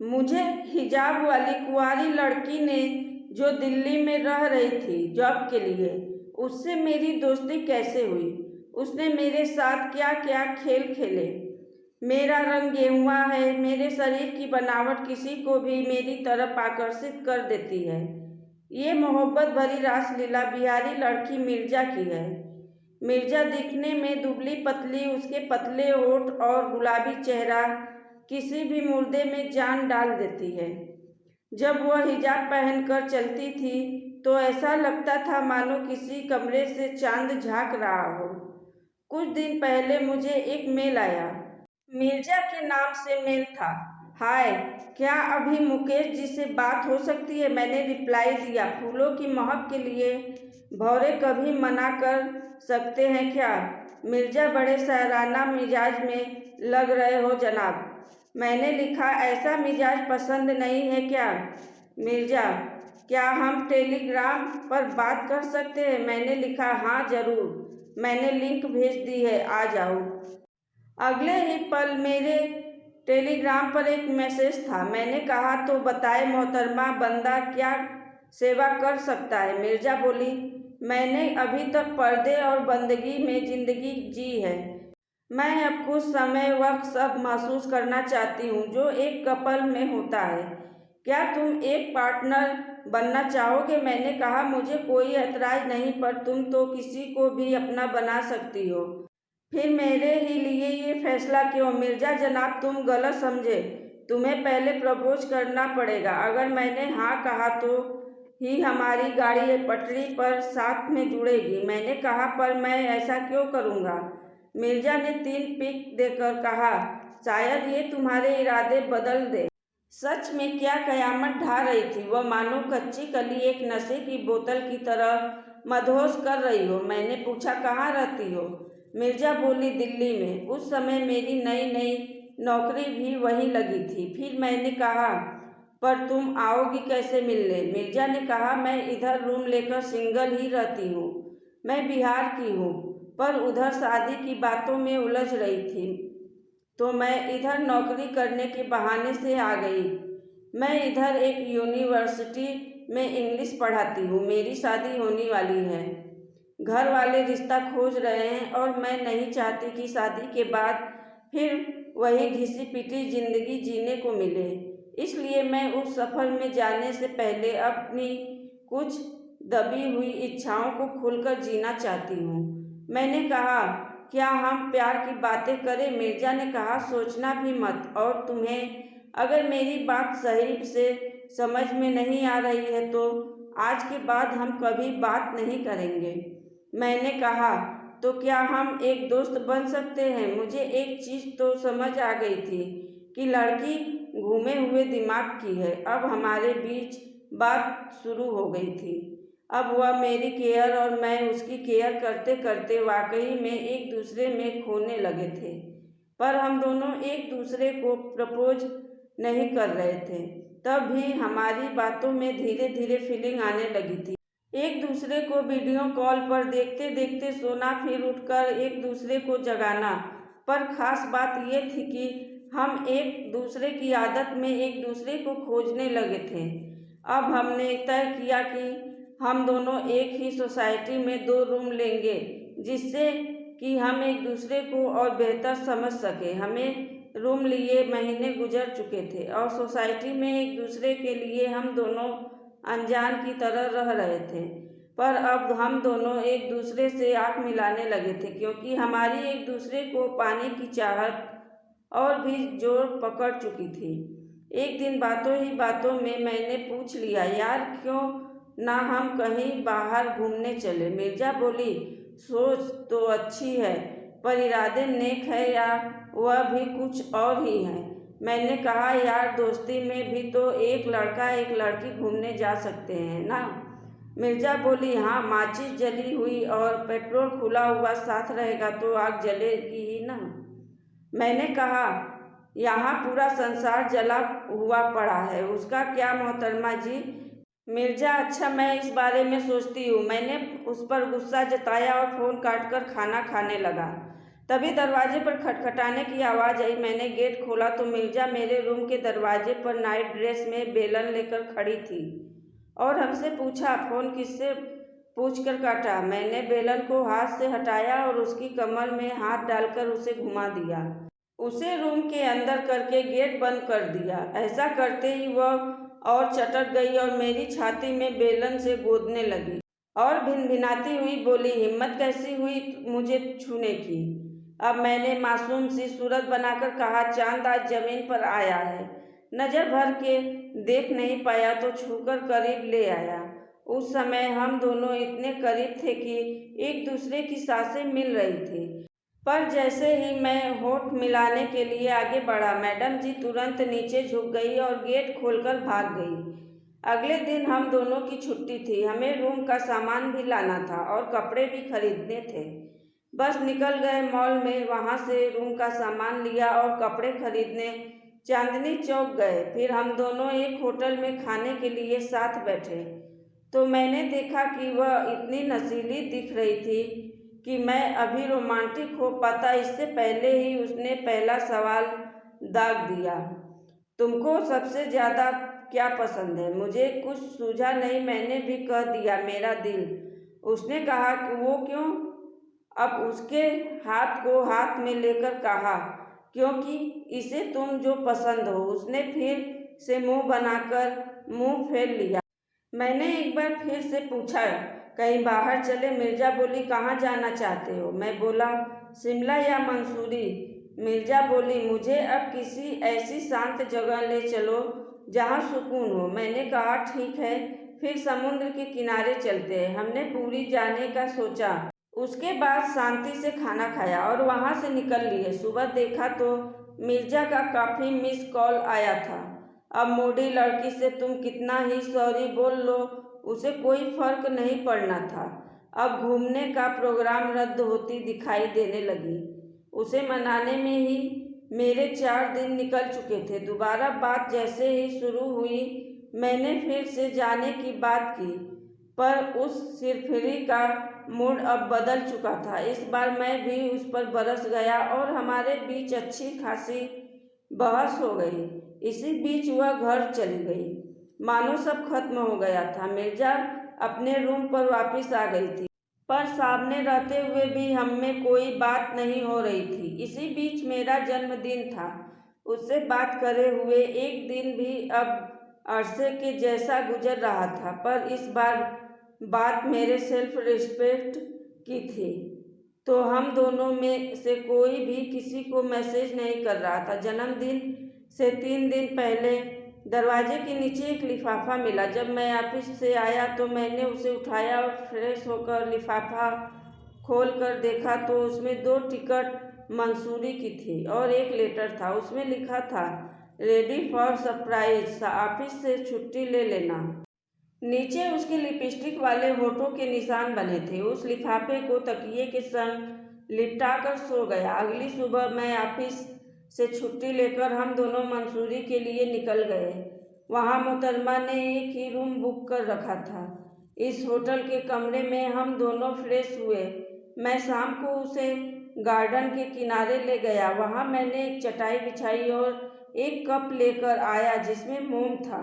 मुझे हिजाब वाली कुंवारी लड़की ने, जो दिल्ली में रह रही थी जॉब के लिए, उससे मेरी दोस्ती कैसे हुई? उसने मेरे साथ क्या क्या खेल खेले। मेरा रंग गेहुआ है, मेरे शरीर की बनावट किसी को भी मेरी तरफ आकर्षित कर देती है। ये मोहब्बत भरी रासलीला बिहारी लड़की मिर्जा की है। मिर्जा दिखने में दुबली पतली, उसके पतले होठ और गुलाबी चेहरा किसी भी मुर्दे में जान डाल देती है। जब वह हिजाब पहनकर चलती थी तो ऐसा लगता था मानो किसी कमरे से चांद झांक रहा हो। कुछ दिन पहले मुझे एक मेल आया। मिर्जा के नाम से मेल था। हाय, क्या अभी मुकेश जी से बात हो सकती है? मैंने रिप्लाई दिया। फूलों की महक के लिए भौरे कभी मना कर सकते हैं क्या? मिर्जा बड़े शायराना मिजाज में लग रहे हो जनाब। मैंने लिखा, ऐसा मिजाज पसंद नहीं है क्या? मिर्जा, क्या हम टेलीग्राम पर बात कर सकते हैं? मैंने लिखा, हाँ जरूर, मैंने लिंक भेज दी है, आ जाओ। अगले ही पल मेरे टेलीग्राम पर एक मैसेज था। मैंने कहा, तो बताए मोहतरमा, बंदा क्या सेवा कर सकता है? मिर्जा बोली, मैंने अभी तक पर्दे और बंदगी में जिंदगी जी है। मैं अब कुछ समय वक्त सब महसूस करना चाहती हूँ जो एक कपल में होता है। क्या तुम एक पार्टनर बनना चाहोगे? मैंने कहा, मुझे कोई ऐतराज नहीं, पर तुम तो किसी को भी अपना बना सकती हो। फिर मेरे ही लिए ये फैसला क्यों? मिर्जा जनाब, तुम गलत समझे। तुम्हें पहले प्रपोज करना पड़ेगा। अगर मैंने हाँ कहा तो ही हमारी गाड़ी पटरी पर साथ में जुड़ेगी। मैंने कहा, पर मैं ऐसा क्यों करूँगा? मिर्जा ने 3 पिक देकर कहा, शायद ये तुम्हारे इरादे बदल दे। सच में क्या कयामत ढा रही थी वह, मानो कच्ची कली एक नशे की बोतल की तरह मदहोश कर रही हो। मैंने पूछा, कहाँ रहती हो? मिर्जा बोली, दिल्ली में। उस समय मेरी नई नई नौकरी भी वहीं लगी थी। फिर मैंने कहा, पर तुम आओगी कैसे मिलने? मिर्जा ने कहा, मैं इधर रूम लेकर सिंगल ही रहती हूँ। मैं बिहार की हूँ, पर उधर शादी की बातों में उलझ रही थी तो मैं इधर नौकरी करने के बहाने से आ गई। मैं इधर एक यूनिवर्सिटी में इंग्लिश पढ़ाती हूँ। मेरी शादी होने वाली है। घर वाले रिश्ता खोज रहे हैं और मैं नहीं चाहती कि शादी के बाद फिर वही घिसी पिटी जिंदगी जीने को मिले। इसलिए मैं उस सफ़र में जाने से पहले अपनी कुछ दबी हुई इच्छाओं को खुलकर जीना चाहती हूँ। मैंने कहा, क्या हम प्यार की बातें करें? मिर्जा ने कहा, सोचना भी मत। और तुम्हें अगर मेरी बात सही से समझ में नहीं आ रही है तो आज के बाद हम कभी बात नहीं करेंगे। मैंने कहा, तो क्या हम एक दोस्त बन सकते हैं? मुझे एक चीज़ तो समझ आ गई थी कि लड़की घूमे हुए दिमाग की है। अब हमारे बीच बात शुरू हो गई थी। अब वह मेरी केयर और मैं उसकी केयर करते करते वाकई में एक दूसरे में खोने लगे थे। पर हम दोनों एक दूसरे को प्रपोज नहीं कर रहे थे। तब भी हमारी बातों में धीरे धीरे फीलिंग आने लगी थी। एक दूसरे को वीडियो कॉल पर देखते देखते सोना, फिर उठकर एक दूसरे को जगाना। पर खास बात यह थी कि हम एक दूसरे की आदत में एक दूसरे को खोजने लगे थे। अब हमने तय किया कि हम दोनों एक ही सोसाइटी में 2 रूम लेंगे, जिससे कि हम एक दूसरे को और बेहतर समझ सके। हमें रूम लिए महीने गुजर चुके थे और सोसाइटी में एक दूसरे के लिए हम दोनों अनजान की तरह रह रहे थे। पर अब हम दोनों एक दूसरे से आँख मिलाने लगे थे, क्योंकि हमारी एक दूसरे को पाने की चाहत और भी जोर पकड़ चुकी थी। एक दिन बातों ही बातों में मैंने पूछ लिया, यार क्यों ना हम कहीं बाहर घूमने चले? मिर्जा बोली, सोच तो अच्छी है, पर इरादे नेक है या वह भी कुछ और ही है? मैंने कहा, यार दोस्ती में भी तो एक लड़का एक लड़की घूमने जा सकते हैं ना? मिर्जा बोली, हाँ, माचिस जली हुई और पेट्रोल खुला हुआ साथ रहेगा तो आग जलेगी ही ना। मैंने कहा, यहाँ पूरा संसार जला हुआ पड़ा है, उसका क्या मोहतरमा जी? मिर्जा, अच्छा मैं इस बारे में सोचती हूँ। मैंने उस पर गुस्सा जताया और फ़ोन काटकर खाना खाने लगा। तभी दरवाजे पर खटखटाने की आवाज़ आई। मैंने गेट खोला तो मिर्जा मेरे रूम के दरवाजे पर नाइट ड्रेस में बेलन लेकर खड़ी थी और हमसे पूछा, फ़ोन किससे पूछकर काटा। मैंने बेलन को हाथ से हटाया और उसकी कमर में हाथ डालकर उसे घुमा दिया। उसे रूम के अंदर करके गेट बंद कर दिया। ऐसा करते ही वह और चटक गई और मेरी छाती में बेलन से गोदने लगी और भिनभिनाती हुई बोली, हिम्मत कैसी हुई मुझे छूने की। अब मैंने मासूम सी सूरत बनाकर कहा, चांद आज जमीन पर आया है। नज़र भर के देख नहीं पाया तो छूकर करीब ले आया। उस समय हम दोनों इतने करीब थे कि एक दूसरे की सांसें मिल रही थी। पर जैसे ही मैं होठ मिलाने के लिए आगे बढ़ा, मैडम जी तुरंत नीचे झुक गई और गेट खोलकर भाग गई। अगले दिन हम दोनों की छुट्टी थी। हमें रूम का सामान भी लाना था और कपड़े भी खरीदने थे। बस निकल गए मॉल में, वहाँ से रूम का सामान लिया और कपड़े खरीदने चांदनी चौक गए। फिर हम दोनों एक होटल में खाने के लिए साथ बैठे तो मैंने देखा कि वह इतनी नशीली दिख रही थी कि मैं अभी रोमांटिक हो पाता इससे पहले ही उसने पहला सवाल दाग दिया, तुमको सबसे ज़्यादा क्या पसंद है। मुझे कुछ सूझा नहीं, मैंने भी कह दिया, मेरा दिल। उसने कहा कि वो क्यों। अब उसके हाथ को हाथ में लेकर कहा, क्योंकि इसे तुम जो पसंद हो। उसने फिर से मुंह बनाकर मुंह फेर लिया। मैंने एक बार फिर से पूछा, कहीं बाहर चले। मिर्जा बोली, कहाँ जाना चाहते हो। मैं बोला, शिमला या मंसूरी। मिर्जा बोली, मुझे अब किसी ऐसी शांत जगह ले चलो जहाँ सुकून हो। मैंने कहा, ठीक है, फिर समुद्र के किनारे चलते हैं। हमने पूरी जाने का सोचा, उसके बाद शांति से खाना खाया और वहाँ से निकल लिए। सुबह देखा तो मिर्जा का काफ़ी मिस कॉल आया था। अब मूडी लड़की से तुम कितना ही सॉरी बोल लो, उसे कोई फर्क नहीं पड़ना था। अब घूमने का प्रोग्राम रद्द होती दिखाई देने लगी। उसे मनाने में ही मेरे 4 दिन निकल चुके थे। दोबारा बात जैसे ही शुरू हुई, मैंने फिर से जाने की बात की, पर उस सिरफिरी का मूड अब बदल चुका था। इस बार मैं भी उस पर बरस गया और हमारे बीच अच्छी खासी बहस हो गई। इसी बीच वह घर चली गई, मानो सब खत्म हो गया था। मिर्जा अपने रूम पर वापस आ गई थी, पर सामने रहते हुए भी हम में कोई बात नहीं हो रही थी। इसी बीच मेरा जन्मदिन था। उससे बात करे हुए एक दिन भी अब अरसे के जैसा गुजर रहा था, पर इस बार बात मेरे सेल्फ रिस्पेक्ट की थी। तो हम दोनों में से कोई भी किसी को मैसेज नहीं कर रहा था। जन्मदिन से 3 दिन पहले दरवाजे के नीचे एक लिफाफा मिला। जब मैं ऑफिस से आया तो मैंने उसे उठाया और फ्रेश होकर लिफाफा खोल कर देखा तो उसमें 2 टिकट मंसूरी की थी और एक लेटर था। उसमें लिखा था, रेडी फॉर सरप्राइज, ऑफिस से छुट्टी ले लेना। नीचे उसके लिपस्टिक वाले होठों के निशान बने थे। उस लिफाफे को तकिए के संग लिपटा कर सो गया। अगली सुबह मैं ऑफिस से छुट्टी लेकर हम दोनों मंसूरी के लिए निकल गए। वहाँ मोहतरमा ने एक ही रूम बुक कर रखा था। इस होटल के कमरे में हम दोनों फ्रेश हुए। मैं शाम को उसे गार्डन के किनारे ले गया। वहाँ मैंने एक चटाई बिछाई और एक कप लेकर आया जिसमें मोम था।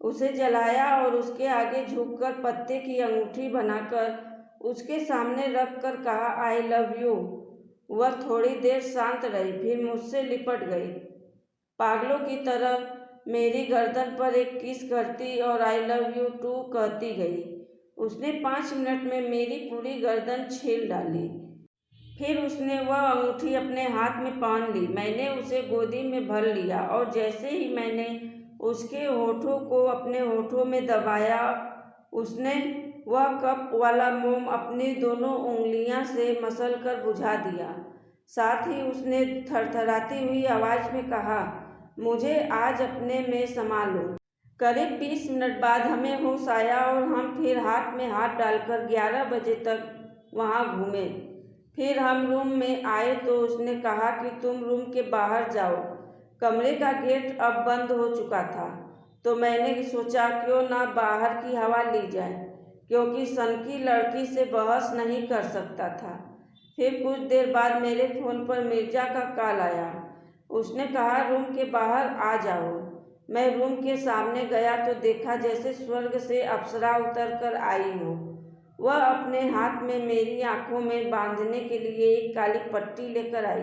उसे जलाया और उसके आगे झुककर पत्ते की अंगूठी बनाकर उसके सामने रख कर कहा, आई लव यू। वह थोड़ी देर शांत रही, फिर मुझसे लिपट गई, पागलों की तरह मेरी गर्दन पर एक किस करती और आई लव यू टू कहती गई। उसने 5 मिनट में मेरी पूरी गर्दन छील डाली। फिर उसने वह अंगूठी अपने हाथ में पहन ली। मैंने उसे गोदी में भर लिया और जैसे ही मैंने उसके होठों को अपने होठों में दबाया, उसने वह कप वाला मोम अपनी दोनों उंगलियां से मसलकर बुझा दिया। साथ ही उसने थरथराती हुई आवाज़ में कहा, मुझे आज अपने में समा लो। करीब 20 मिनट बाद हमें होश आया और हम फिर हाथ में हाथ डालकर 11 बजे तक वहाँ घूमे। फिर हम रूम में आए तो उसने कहा कि तुम रूम के बाहर जाओ। कमरे का गेट अब बंद हो चुका था, तो मैंने सोचा क्यों ना बाहर की हवा ली जाए, क्योंकि सनकी लड़की से बहस नहीं कर सकता था। फिर कुछ देर बाद मेरे फ़ोन पर मिर्ज़ा का कॉल आया। उसने कहा रूम के बाहर आ जाओ। मैं रूम के सामने गया तो देखा जैसे स्वर्ग से अप्सरा उतर कर आई हो। वह अपने हाथ में मेरी आंखों में बांधने के लिए एक काली पट्टी लेकर आई।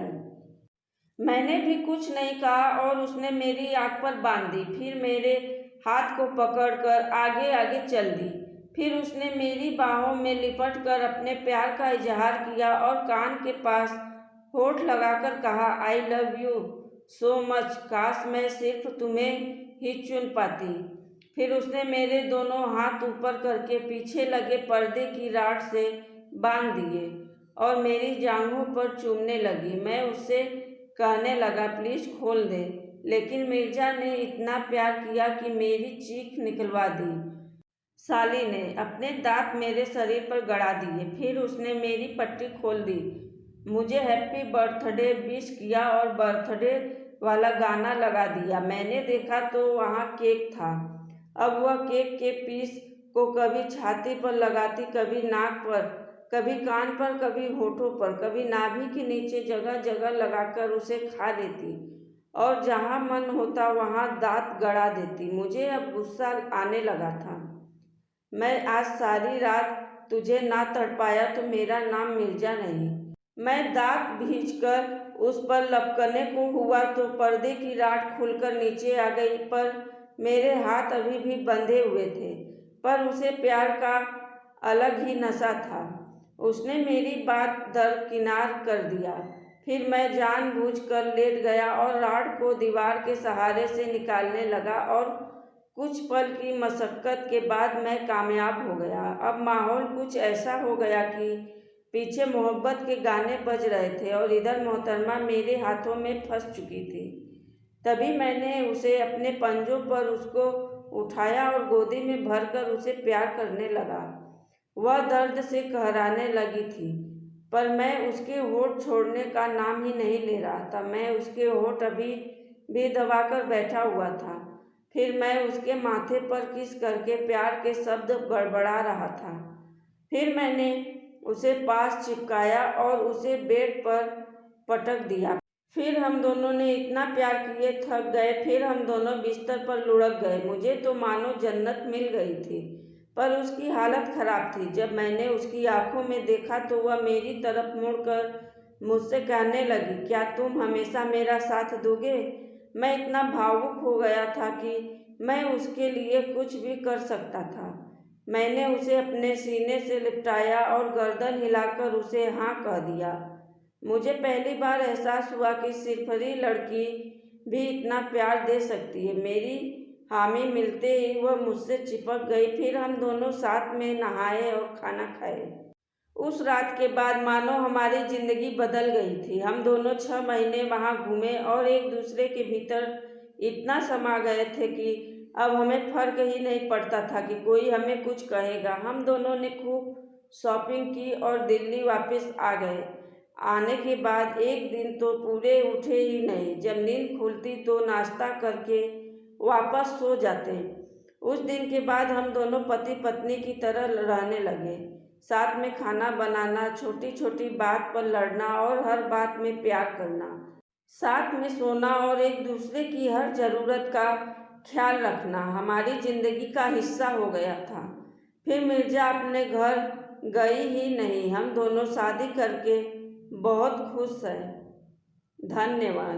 मैंने भी कुछ नहीं कहा और उसने मेरी आंख पर बांध दी। फिर मेरे हाथ को पकड़कर आगे आगे चल दी। फिर उसने मेरी बाहों में लिपट कर अपने प्यार का इजहार किया और कान के पास होठ लगाकर कहा, I love you so much. काश मैं सिर्फ तुम्हें ही चुन पाती। फिर उसने मेरे दोनों हाथ ऊपर करके पीछे लगे पर्दे की राड से बांध दिए और मेरी जांघों पर चूमने लगी। मैं उससे कहने लगा, प्लीज़ खोल दे, लेकिन मिर्ज़ा ने इतना प्यार किया कि मेरी चीख निकलवा दी। साली ने अपने दांत मेरे शरीर पर गड़ा दिए। फिर उसने मेरी पट्टी खोल दी, मुझे हैप्पी बर्थडे विश किया और बर्थडे वाला गाना लगा दिया। मैंने देखा तो वहाँ केक था। अब वह केक के पीस को कभी छाती पर लगाती, कभी नाक पर, कभी कान पर, कभी होठों पर, कभी नाभि के नीचे जगह जगह लगाकर उसे खा लेती और जहाँ मन होता वहाँ दांत गड़ा देती। मुझे अब गुस्सा आने लगा था। मैं आज सारी रात तुझे ना तड़पाया तो मेरा नाम मिर्ज़ा नहीं। मैं दांत भींचकर उस पर लपकने को हुआ तो पर्दे की राड खुलकर नीचे आ गई, पर मेरे हाथ अभी भी बंधे हुए थे। पर उसे प्यार का अलग ही नशा था। उसने मेरी बात दरकिनार कर दिया। फिर मैं जानबूझकर लेट गया और राड को दीवार के सहारे से निकालने लगा और कुछ पल की मशक्क़त के बाद मैं कामयाब हो गया। अब माहौल कुछ ऐसा हो गया कि पीछे मोहब्बत के गाने बज रहे थे और इधर मोहतरमा मेरे हाथों में फंस चुकी थी। तभी मैंने उसे अपने पंजों पर उसको उठाया और गोदी में भरकर उसे प्यार करने लगा। वह दर्द से कहराने लगी थी, पर मैं उसके होठ छोड़ने का नाम ही नहीं ले रहा था। मैं उसके होठ अभी भी दबाकर बैठा हुआ था। फिर मैं उसके माथे पर किस करके प्यार के शब्द बड़बड़ा रहा था। फिर मैंने उसे पास चिपकाया और उसे बेड पर पटक दिया। फिर हम दोनों ने इतना प्यार किए थक गए। फिर हम दोनों बिस्तर पर लुढ़क गए। मुझे तो मानो जन्नत मिल गई थी, पर उसकी हालत खराब थी। जब मैंने उसकी आंखों में देखा तो वह मेरी तरफ मुड़कर मुझसे कहने लगी, क्या तुम हमेशा मेरा साथ दोगे? मैं इतना भावुक हो गया था कि मैं उसके लिए कुछ भी कर सकता था। मैंने उसे अपने सीने से लिपटाया और गर्दन हिलाकर उसे हाँ कह दिया। मुझे पहली बार एहसास हुआ कि सिरफरी लड़की भी इतना प्यार दे सकती है। मेरी हामी मिलते ही वह मुझसे चिपक गई। फिर हम दोनों साथ में नहाए और खाना खाए। उस रात के बाद मानो हमारी ज़िंदगी बदल गई थी। हम दोनों 6 महीने वहाँ घूमे और एक दूसरे के भीतर इतना समा गए थे कि अब हमें फ़र्क ही नहीं पड़ता था कि कोई हमें कुछ कहेगा। हम दोनों ने खूब शॉपिंग की और दिल्ली वापस आ गए। आने के बाद एक दिन तो पूरे उठे ही नहीं। जब नींद खुलती तो नाश्ता करके वापस सो जाते। उस दिन के बाद हम दोनों पति पत्नी की तरह रहने लगे। साथ में खाना बनाना, छोटी छोटी बात पर लड़ना और हर बात में प्यार करना, साथ में सोना और एक दूसरे की हर ज़रूरत का ख्याल रखना हमारी ज़िंदगी का हिस्सा हो गया था। फिर मिर्ज़ा अपने घर गई ही नहीं। हम दोनों शादी करके बहुत खुश हैं। धन्यवाद।